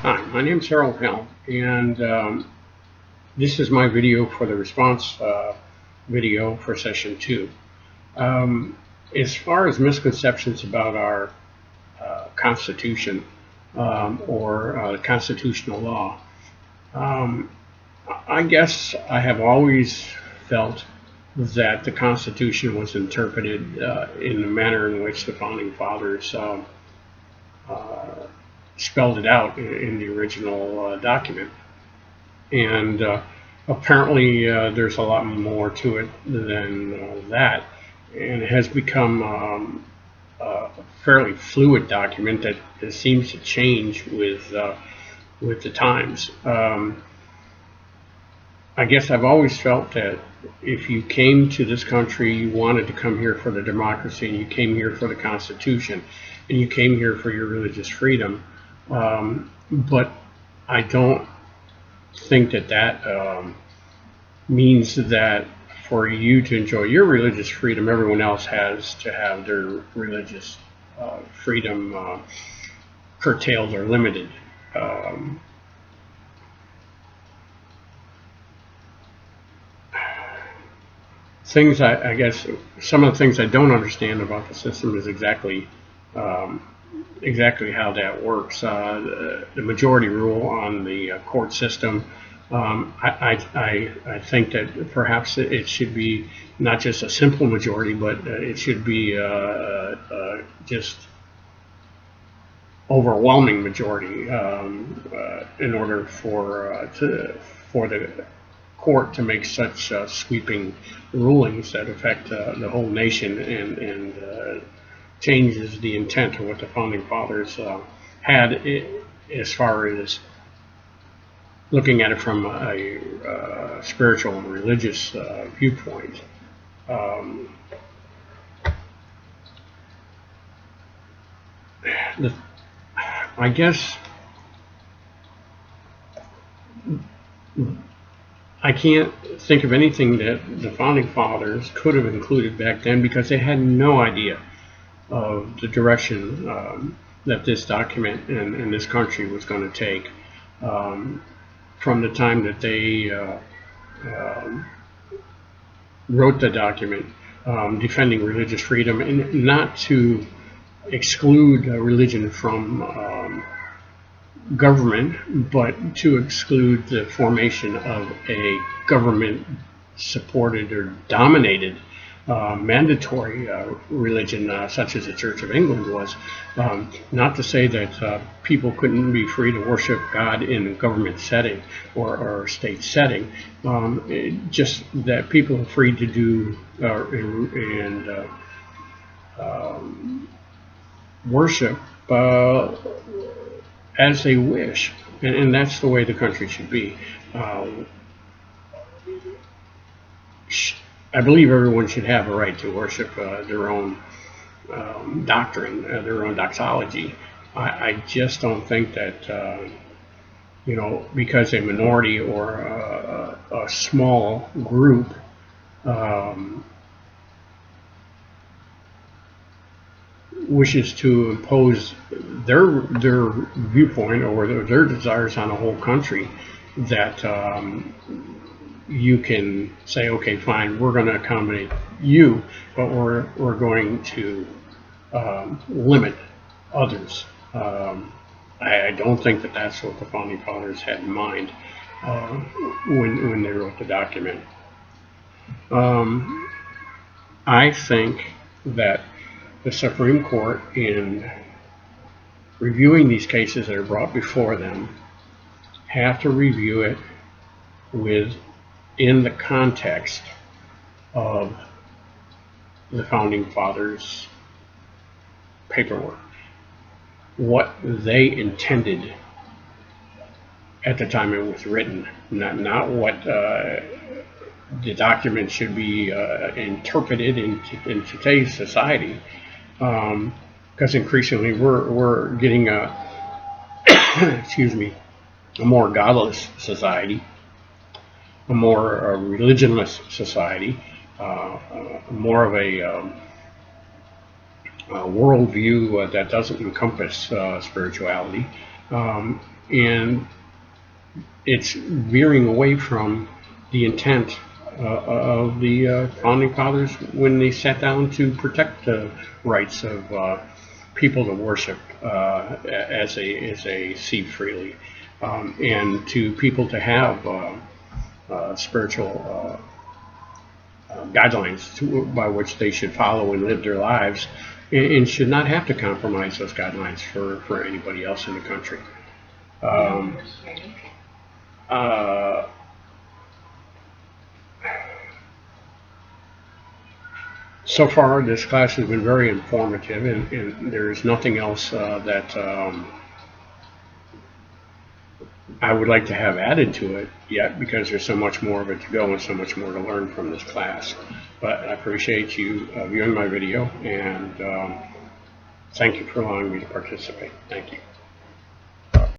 Hi, my name is Harold Helm, and this is my video for the response video for session 2. Um, as far as misconceptions about our Constitution or constitutional law, um, I guess I have always felt that the Constitution was interpreted in the manner in which the Founding Fathers uh, spelled it out in the original document. And apparently there's a lot more to it than that, and it has become a fairly fluid document that seems to change with the times. I guess I've always felt that if you came to this country, you wanted to come here for the democracy, and you came here for the Constitution, and you came here for your religious freedom. But I don't think that means that for you to enjoy your religious freedom, everyone else has to have their religious freedom curtailed or limited. Um, I guess, some of the things I don't understand about the system is um, exactly how that works. The majority rule on the court system. I think that perhaps it should be not just a simple majority, but it should be just overwhelming majority in order for the court to make such sweeping rulings that affect the whole nation and changes the intent of what the founding fathers had as far as looking at it from a spiritual and religious viewpoint. Um, the, I guess I can't think of anything that the founding fathers could have included back then because they had no idea of the direction that this document and this country was going to take from the time that they um, wrote the document defending religious freedom, and not to exclude religion from government, but to exclude the formation of a government supported or dominated mandatory religion such as the Church of England was. Not to say that people couldn't be free to worship God in a government setting or state setting, just that people are free to do and worship as they wish, and that's the way the country should be. Uh, I believe everyone should have a right to worship their own doctrine, their own doxology. I just don't think that because a minority or a small group um, wishes to impose their viewpoint or their desires on a whole country, that you can say, okay, fine, we're going to accommodate you, but we're going to limit others. I don't think that that's what the founding fathers had in mind uh, when they wrote the document. Um, I think that the Supreme Court, in reviewing these cases that are brought before them, have to review it in the context of the founding fathers' paperwork, what they intended at the time it was written, not what the document should be interpreted in today's society, because increasingly we're getting excuse me, a more godless society, a more religionless society, more of a worldview that doesn't encompass spirituality. And it's veering away from the intent of the founding fathers when they sat down to protect the rights of people to worship as they see freely, and to people to have spiritual guidelines by which they should follow and live their lives, and should not have to compromise those guidelines for anybody else in the country. So far, this class has been very informative, and there's nothing else that I would like to have added to it yet, because there's so much more of it to go and so much more to learn from this class. But I appreciate you viewing my video, and thank you for allowing me to participate. Thank you.